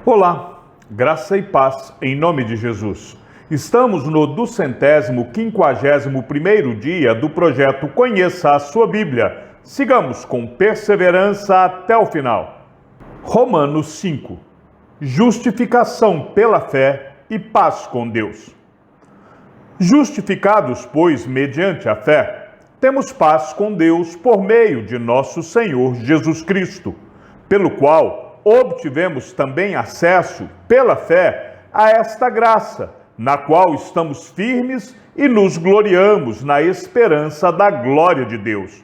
Olá, graça e paz em nome de Jesus. Estamos no 251º dia do projeto Conheça a Sua Bíblia. Sigamos com perseverança até o final. Romanos 5. Justificação pela fé e paz com Deus. Justificados, pois, mediante a fé, temos paz com Deus por meio de nosso Senhor Jesus Cristo, pelo qual obtivemos também acesso, pela fé, a esta graça, na qual estamos firmes e nos gloriamos na esperança da glória de Deus.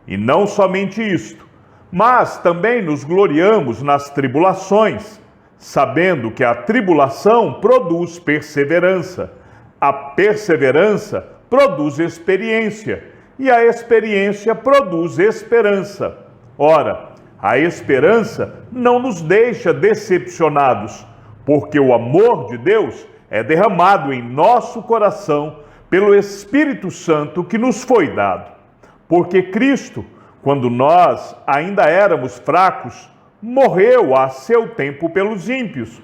E não somente isto, mas também nos gloriamos nas tribulações, sabendo que a tribulação produz perseverança, a perseverança produz experiência, e a experiência produz esperança. Ora, a esperança não nos deixa decepcionados, porque o amor de Deus é derramado em nosso coração pelo Espírito Santo que nos foi dado. Porque Cristo, quando nós ainda éramos fracos, morreu a seu tempo pelos ímpios.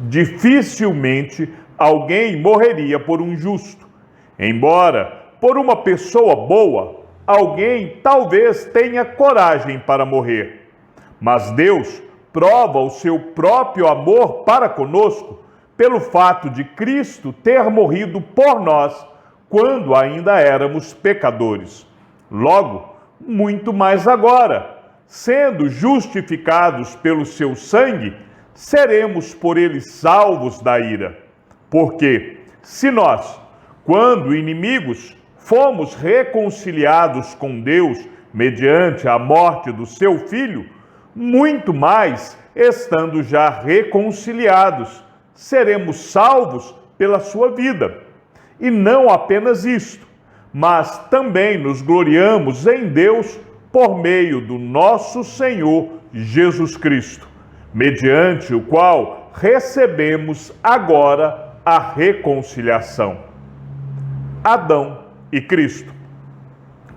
Dificilmente alguém morreria por um justo, embora por uma pessoa boa, alguém talvez tenha coragem para morrer. Mas Deus prova o seu próprio amor para conosco pelo fato de Cristo ter morrido por nós quando ainda éramos pecadores. Logo, muito mais agora, sendo justificados pelo seu sangue, seremos por ele salvos da ira. Porque, se nós, quando inimigos, fomos reconciliados com Deus mediante a morte do seu Filho, muito mais, estando já reconciliados, seremos salvos pela sua vida. E não apenas isto, mas também nos gloriamos em Deus por meio do nosso Senhor Jesus Cristo, mediante o qual recebemos agora a reconciliação. Adão e Cristo.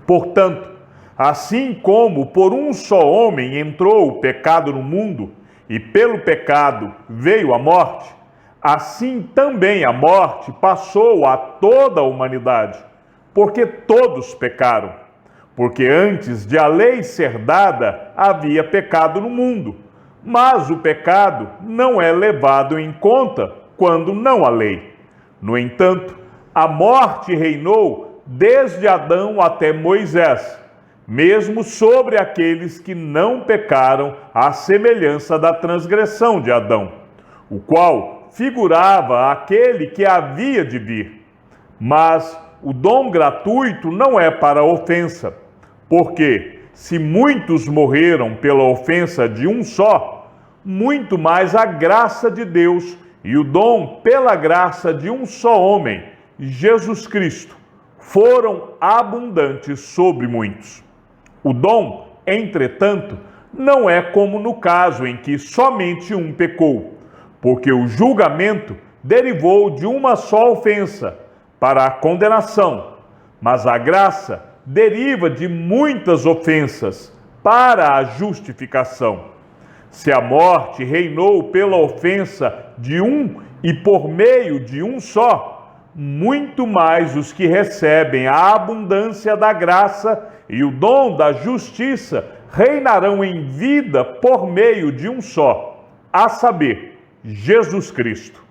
Portanto, assim como por um só homem entrou o pecado no mundo, e pelo pecado veio a morte, assim também a morte passou a toda a humanidade, porque todos pecaram. Porque antes de a lei ser dada, havia pecado no mundo, mas o pecado não é levado em conta quando não há lei. No entanto, a morte reinou desde Adão até Moisés, mesmo sobre aqueles que não pecaram à semelhança da transgressão de Adão, o qual figurava aquele que havia de vir. Mas o dom gratuito não é para ofensa, porque se muitos morreram pela ofensa de um só, muito mais a graça de Deus e o dom pela graça de um só homem, Jesus Cristo, foram abundantes sobre muitos. O dom, entretanto, não é como no caso em que somente um pecou, porque o julgamento derivou de uma só ofensa para a condenação, mas a graça deriva de muitas ofensas para a justificação. Se a morte reinou pela ofensa de um e por meio de um só, muito mais os que recebem a abundância da graça e o dom da justiça reinarão em vida por meio de um só, a saber, Jesus Cristo.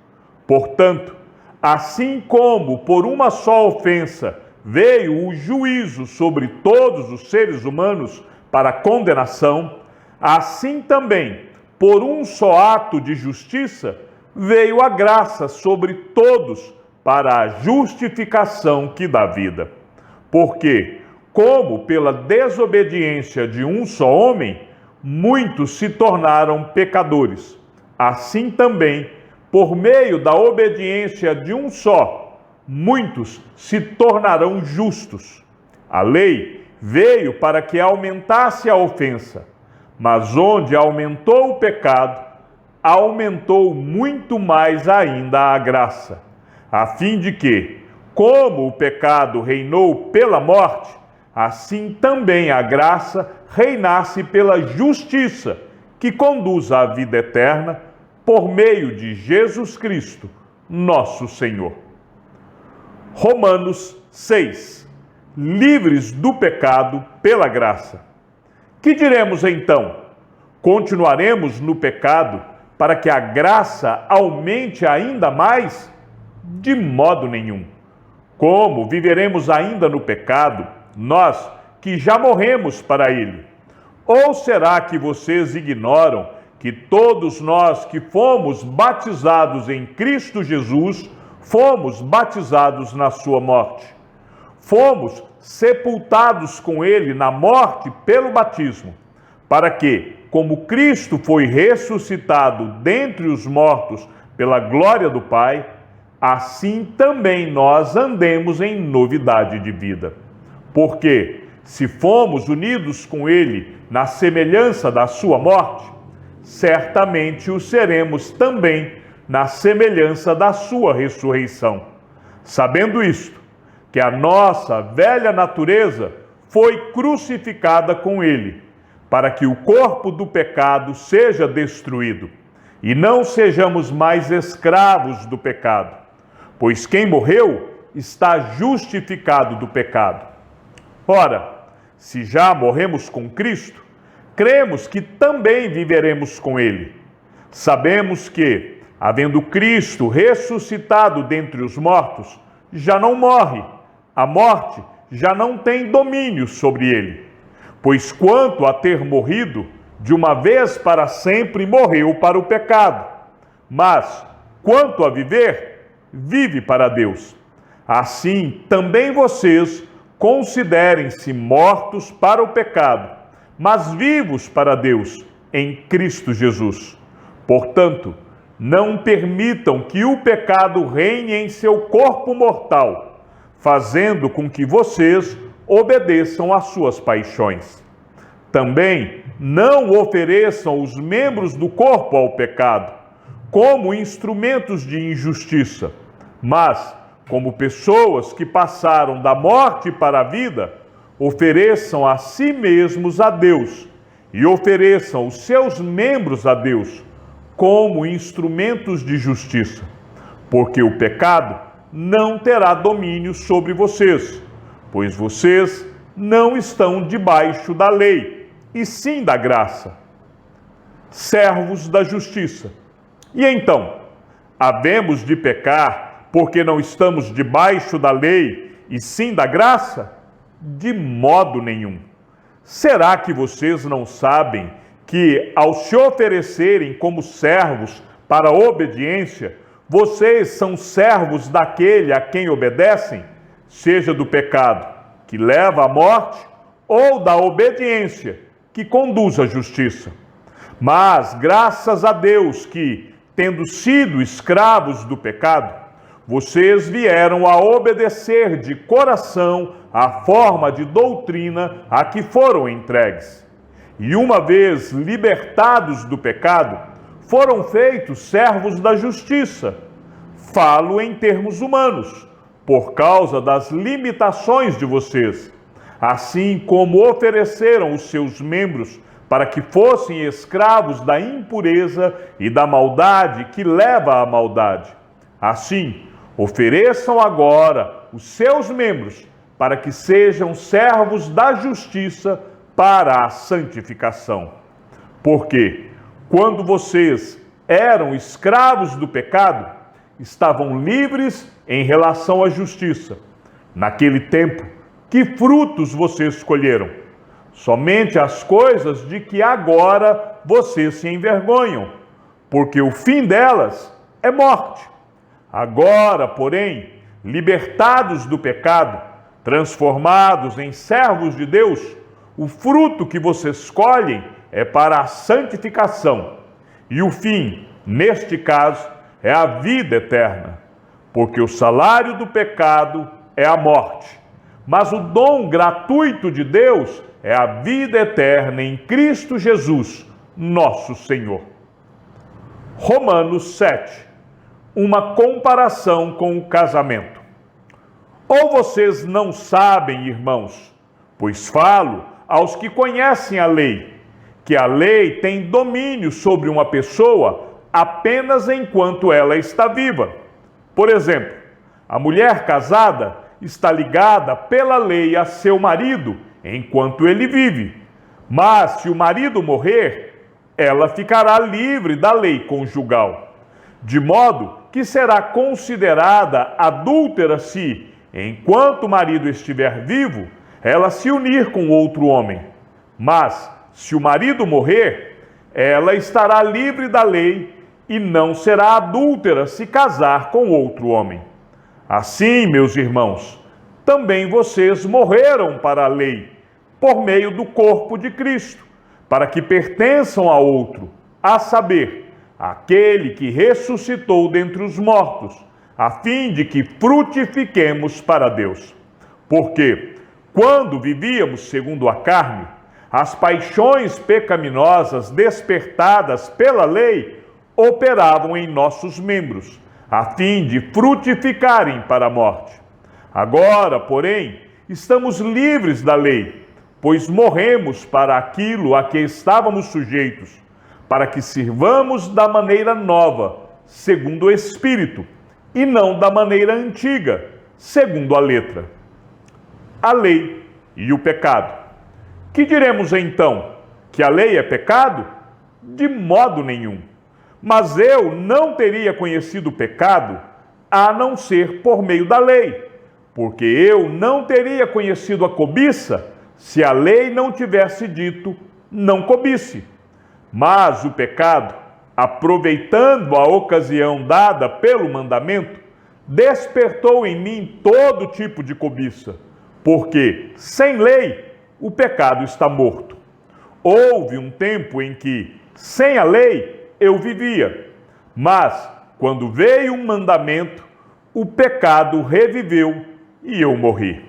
Portanto, assim como por uma só ofensa veio o juízo sobre todos os seres humanos para condenação, assim também, por um só ato de justiça, veio a graça sobre todos para a justificação que dá vida. Porque, como pela desobediência de um só homem, muitos se tornaram pecadores, assim também, por meio da obediência de um só, muitos se tornarão justos. A lei veio para que aumentasse a ofensa, mas onde aumentou o pecado, aumentou muito mais ainda a graça, a fim de que, como o pecado reinou pela morte, assim também a graça reinasse pela justiça, que conduz à vida eterna por meio de Jesus Cristo, nosso Senhor. Romanos 6. Livres do pecado pela graça. Que diremos então? Continuaremos no pecado para que a graça aumente ainda mais? De modo nenhum. Como viveremos ainda no pecado, nós que já morremos para ele? Ou será que vocês ignoram que todos nós que fomos batizados em Cristo Jesus, fomos batizados na sua morte? Fomos sepultados com ele na morte pelo batismo, para que, como Cristo foi ressuscitado dentre os mortos pela glória do Pai, assim também nós andemos em novidade de vida. Porque, se fomos unidos com ele na semelhança da sua morte, certamente o seremos também na semelhança da sua ressurreição. Sabendo isto, que a nossa velha natureza foi crucificada com ele, para que o corpo do pecado seja destruído, e não sejamos mais escravos do pecado. Pois quem morreu está justificado do pecado. Ora, se já morremos com Cristo, cremos que também viveremos com ele. Sabemos que, havendo Cristo ressuscitado dentre os mortos, já não morre, a morte já não tem domínio sobre ele. Pois quanto a ter morrido, de uma vez para sempre morreu para o pecado. Mas, quanto a viver, vive para Deus. Assim, também vocês considerem-se mortos para o pecado, mas vivos para Deus, em Cristo Jesus. Portanto, não permitam que o pecado reine em seu corpo mortal, fazendo com que vocês obedeçam às suas paixões. Também não ofereçam os membros do corpo ao pecado, como instrumentos de injustiça, mas, como pessoas que passaram da morte para a vida, ofereçam a si mesmos a Deus e ofereçam os seus membros a Deus como instrumentos de justiça, porque o pecado não terá domínio sobre vocês, pois vocês não estão debaixo da lei, e sim da graça. Servos da justiça. E então, havemos de pecar porque não estamos debaixo da lei e sim da graça? De modo nenhum. Será que vocês não sabem que, ao se oferecerem como servos para a obediência, vocês são servos daquele a quem obedecem, seja do pecado, que leva à morte, ou da obediência, que conduz à justiça? Mas, graças a Deus que, tendo sido escravos do pecado, vocês vieram a obedecer de coração à forma de doutrina a que foram entregues. E uma vez libertados do pecado, foram feitos servos da justiça. Falo em termos humanos, por causa das limitações de vocês, assim como ofereceram os seus membros para que fossem escravos da impureza e da maldade que leva à maldade. Assim, ofereçam agora os seus membros para que sejam servos da justiça para a santificação. Porque, quando vocês eram escravos do pecado, estavam livres em relação à justiça. Naquele tempo, que frutos vocês escolheram? Somente as coisas de que agora vocês se envergonham, porque o fim delas é morte. Agora, porém, libertados do pecado, transformados em servos de Deus, o fruto que vocês escolhem é para a santificação, e o fim, neste caso, é a vida eterna, porque o salário do pecado é a morte, mas o dom gratuito de Deus é a vida eterna em Cristo Jesus, nosso Senhor. Romanos 7. Uma comparação com o casamento. Ou vocês não sabem, irmãos, pois falo aos que conhecem a lei, que a lei tem domínio sobre uma pessoa apenas enquanto ela está viva. Por exemplo, a mulher casada está ligada pela lei a seu marido enquanto ele vive. Mas se o marido morrer, ela ficará livre da lei conjugal, de modo que será considerada adúltera se, enquanto o marido estiver vivo, ela se unir com outro homem. Mas, se o marido morrer, ela estará livre da lei e não será adúltera se casar com outro homem. Assim, meus irmãos, também vocês morreram para a lei, por meio do corpo de Cristo, para que pertençam a outro, a saber, aquele que ressuscitou dentre os mortos, a fim de que frutifiquemos para Deus. Porque, quando vivíamos segundo a carne, as paixões pecaminosas despertadas pela lei operavam em nossos membros, a fim de frutificarem para a morte. Agora, porém, estamos livres da lei, pois morremos para aquilo a que estávamos sujeitos, para que sirvamos da maneira nova, segundo o Espírito, e não da maneira antiga, segundo a letra. A lei e o pecado. Que diremos então? Que a lei é pecado? De modo nenhum. Mas eu não teria conhecido o pecado a não ser por meio da lei, porque eu não teria conhecido a cobiça se a lei não tivesse dito, não cobice. Mas o pecado, aproveitando a ocasião dada pelo mandamento, despertou em mim todo tipo de cobiça, porque, sem lei, o pecado está morto. Houve um tempo em que, sem a lei, eu vivia, mas, quando veio um mandamento, o pecado reviveu e eu morri.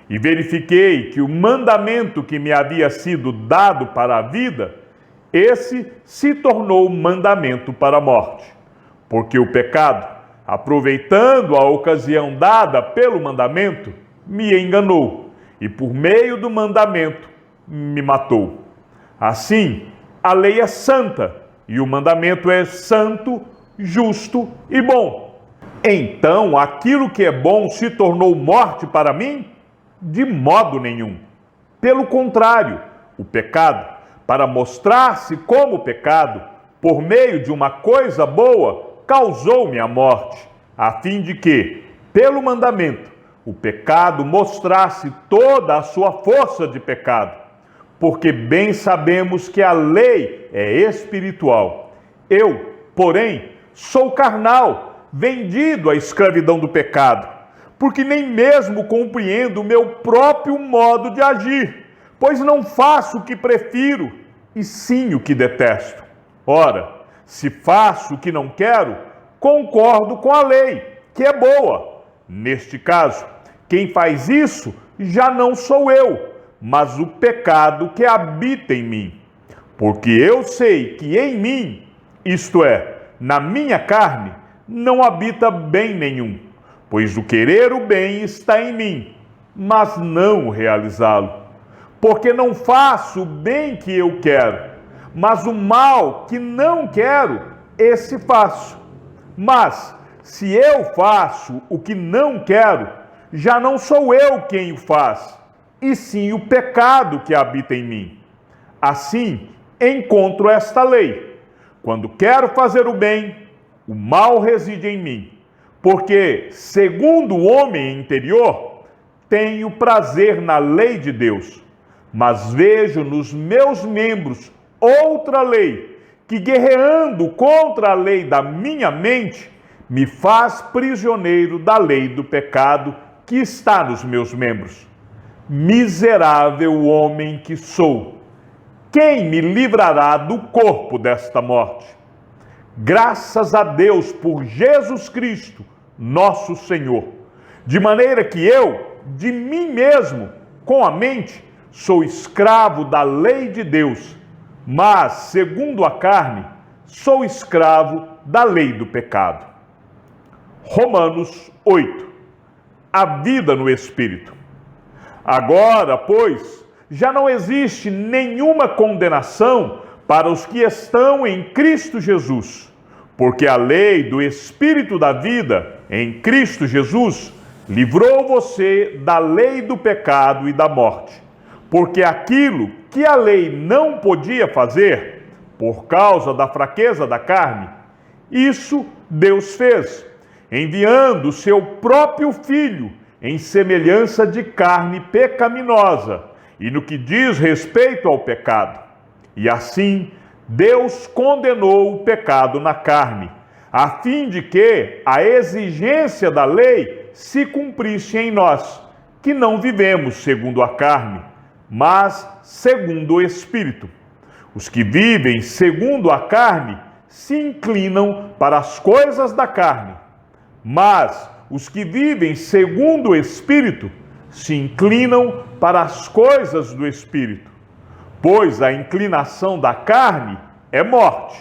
E verifiquei que o mandamento que me havia sido dado para a vida, esse se tornou mandamento para a morte. Porque o pecado, aproveitando a ocasião dada pelo mandamento, me enganou, e por meio do mandamento me matou. Assim, a lei é santa, e o mandamento é santo, justo e bom. Então, aquilo que é bom se tornou morte para mim? De modo nenhum. Pelo contrário, o pecado, para mostrar-se como pecado, por meio de uma coisa boa, causou-me a morte, a fim de que, pelo mandamento, o pecado mostrasse toda a sua força de pecado. Porque bem sabemos que a lei é espiritual. Eu, porém, sou carnal, vendido à escravidão do pecado, porque nem mesmo compreendo o meu próprio modo de agir, pois não faço o que prefiro, e sim o que detesto. Ora, se faço o que não quero, concordo com a lei, que é boa. Neste caso, quem faz isso já não sou eu, mas o pecado que habita em mim. Porque eu sei que em mim, isto é, na minha carne, não habita bem nenhum, pois o querer o bem está em mim, mas não o realizá-lo. Porque não faço o bem que eu quero, mas o mal que não quero, esse faço. Mas, se eu faço o que não quero, já não sou eu quem o faz, e sim o pecado que habita em mim. Assim, encontro esta lei. Quando quero fazer o bem, o mal reside em mim. Porque, segundo o homem interior, tenho prazer na lei de Deus, mas vejo nos meus membros outra lei, que guerreando contra a lei da minha mente, me faz prisioneiro da lei do pecado que está nos meus membros. Miserável homem que sou! Quem me livrará do corpo desta morte? Graças a Deus por Jesus Cristo, nosso Senhor. De maneira que eu, de mim mesmo, com a mente, sou escravo da lei de Deus, mas, segundo a carne, sou escravo da lei do pecado. Romanos 8. A vida no Espírito. Agora, pois, já não existe nenhuma condenação para os que estão em Cristo Jesus, Porque a lei do Espírito da vida em Cristo Jesus livrou você da lei do pecado e da morte. Porque aquilo que a lei não podia fazer, por causa da fraqueza da carne, isso Deus fez, enviando o seu próprio Filho em semelhança de carne pecaminosa, e no que diz respeito ao pecado. E assim, Deus condenou o pecado na carne, a fim de que a exigência da lei se cumprisse em nós, que não vivemos segundo a carne, mas segundo o Espírito. Os que vivem segundo a carne se inclinam para as coisas da carne, mas os que vivem segundo o Espírito se inclinam para as coisas do Espírito. Pois a inclinação da carne é morte,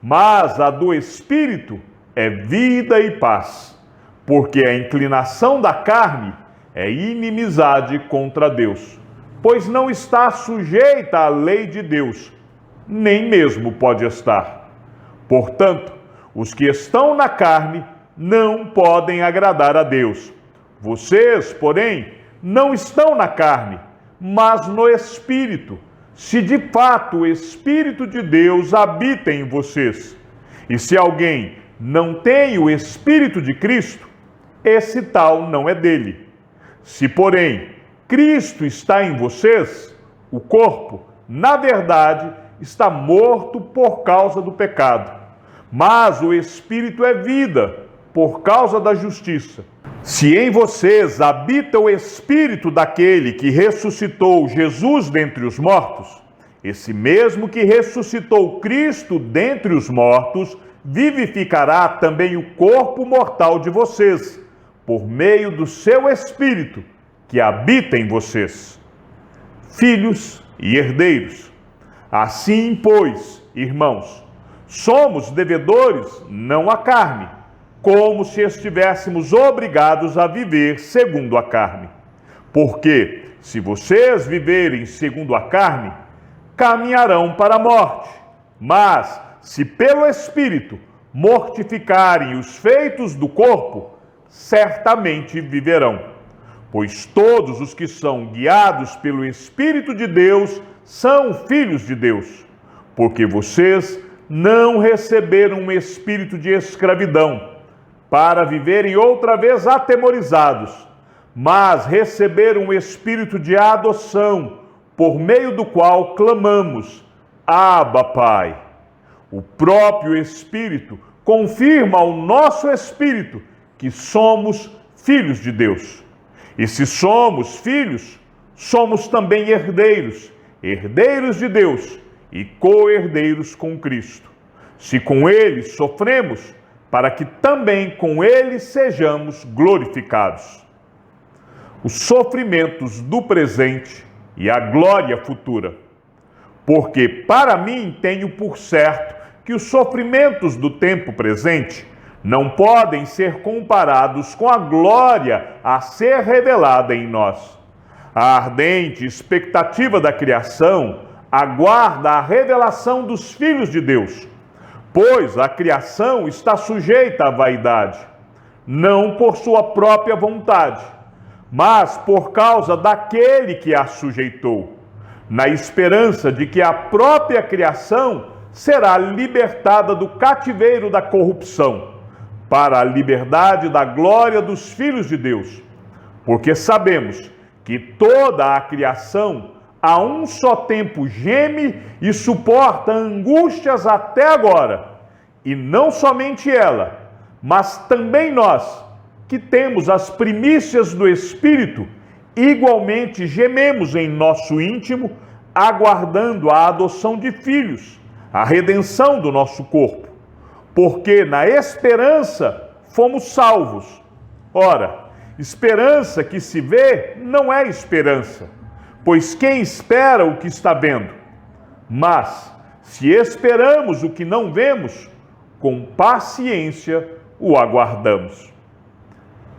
mas a do Espírito é vida e paz, porque a inclinação da carne é inimizade contra Deus, pois não está sujeita à lei de Deus, nem mesmo pode estar. Portanto, os que estão na carne não podem agradar a Deus. Vocês, porém, não estão na carne, mas no Espírito, se de fato o Espírito de Deus habita em vocês. E se alguém não tem o Espírito de Cristo, esse tal não é dele. Se, porém, Cristo está em vocês, o corpo, na verdade, está morto por causa do pecado, mas o Espírito é vida por causa da justiça. Se em vocês habita o Espírito daquele que ressuscitou Jesus dentre os mortos, esse mesmo que ressuscitou Cristo dentre os mortos, vivificará também o corpo mortal de vocês, por meio do seu Espírito, que habita em vocês. Filhos e herdeiros. Assim, pois, irmãos, somos devedores não à carne, como se estivéssemos obrigados a viver segundo a carne. Porque, se vocês viverem segundo a carne, caminharão para a morte. Mas, se pelo Espírito mortificarem os feitos do corpo, certamente viverão. Pois todos os que são guiados pelo Espírito de Deus são filhos de Deus. Porque vocês não receberam um espírito de escravidão, para viverem outra vez atemorizados, mas receberam um espírito de adoção, por meio do qual clamamos: Abba, Pai. O próprio Espírito confirma ao nosso espírito que somos filhos de Deus. E se somos filhos, somos também herdeiros, herdeiros de Deus e co-herdeiros com Cristo. Se com Ele sofremos, para que também com Ele sejamos glorificados. Os sofrimentos do presente e a glória futura. Porque para mim tenho por certo que os sofrimentos do tempo presente não podem ser comparados com a glória a ser revelada em nós. A ardente expectativa da criação aguarda a revelação dos filhos de Deus, pois a criação está sujeita à vaidade, não por sua própria vontade, mas por causa daquele que a sujeitou, na esperança de que a própria criação será libertada do cativeiro da corrupção, para a liberdade da glória dos filhos de Deus. Porque sabemos que toda a criação a um só tempo geme e suporta angústias até agora. E não somente ela, mas também nós, que temos as primícias do Espírito, igualmente gememos em nosso íntimo, aguardando a adoção de filhos, a redenção do nosso corpo. Porque na esperança fomos salvos. Ora, esperança que se vê não é esperança, pois quem espera o que está vendo? Mas, se esperamos o que não vemos, com paciência o aguardamos.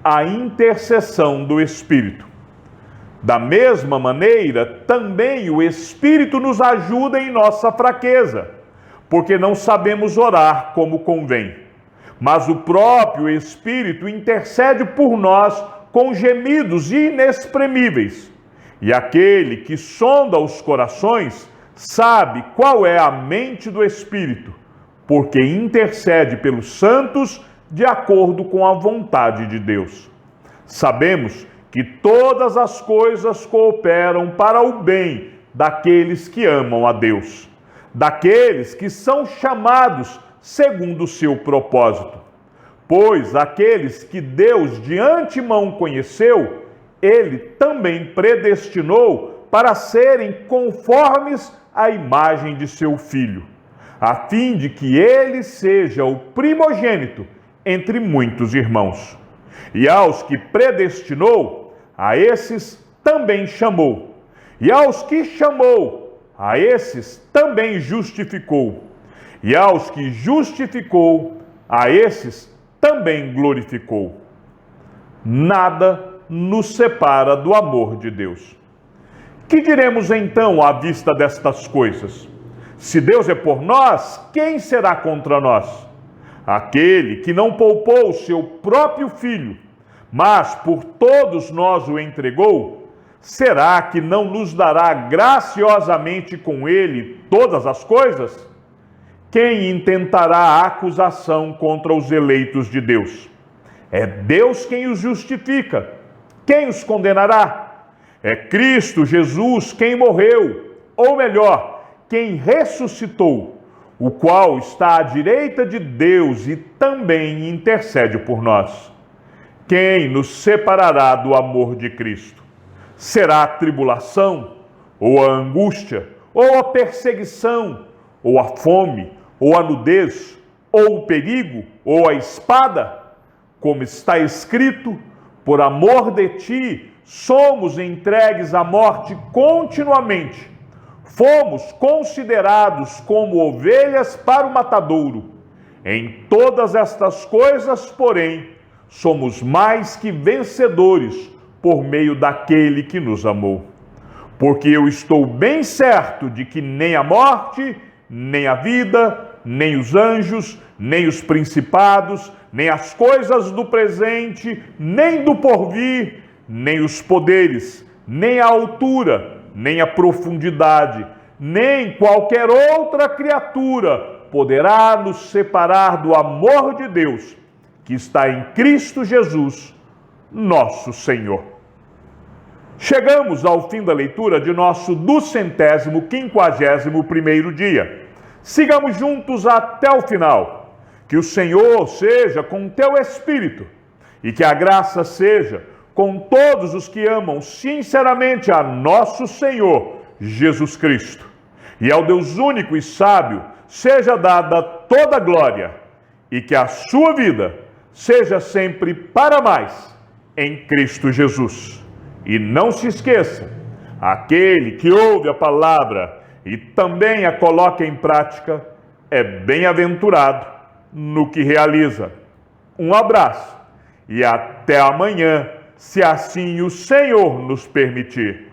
A intercessão do Espírito. Da mesma maneira, também o Espírito nos ajuda em nossa fraqueza, porque não sabemos orar como convém. Mas o próprio Espírito intercede por nós com gemidos inexprimíveis. E aquele que sonda os corações sabe qual é a mente do Espírito, porque intercede pelos santos de acordo com a vontade de Deus. Sabemos que todas as coisas cooperam para o bem daqueles que amam a Deus, daqueles que são chamados segundo o seu propósito. Pois aqueles que Deus de antemão conheceu, ele também predestinou para serem conformes à imagem de seu Filho, a fim de que ele seja o primogênito entre muitos irmãos. E aos que predestinou, a esses também chamou. E aos que chamou, a esses também justificou. E aos que justificou, a esses também glorificou. Nada nos separa do amor de Deus. Que diremos então à vista destas coisas? Se Deus é por nós, quem será contra nós? Aquele que não poupou o seu próprio Filho, mas por todos nós o entregou, será que não nos dará graciosamente com ele todas as coisas? Quem intentará a acusação contra os eleitos de Deus? É Deus quem os justifica. Quem os condenará? É Cristo Jesus quem morreu, ou melhor, quem ressuscitou, o qual está à direita de Deus e também intercede por nós. Quem nos separará do amor de Cristo? Será a tribulação, ou a angústia, ou a perseguição, ou a fome, ou a nudez, ou o perigo, ou a espada? Como está escrito, por amor de ti, somos entregues à morte continuamente. Fomos considerados como ovelhas para o matadouro. Em todas estas coisas, porém, somos mais que vencedores por meio daquele que nos amou. Porque eu estou bem certo de que nem a morte, nem a vida, nem os anjos, nem os principados, nem as coisas do presente, nem do porvir, nem os poderes, nem a altura, nem a profundidade, nem qualquer outra criatura poderá nos separar do amor de Deus, que está em Cristo Jesus, nosso Senhor. Chegamos ao fim da leitura de nosso 251º dia. Sigamos juntos até o final. Que o Senhor seja com teu espírito e que a graça seja com todos os que amam sinceramente a nosso Senhor Jesus Cristo. E ao Deus único e sábio seja dada toda a glória e que a sua vida seja sempre para mais em Cristo Jesus. E não se esqueça, aquele que ouve a palavra e também a coloca em prática é bem-aventurado no que realiza. Um abraço e até amanhã, se assim o Senhor nos permitir.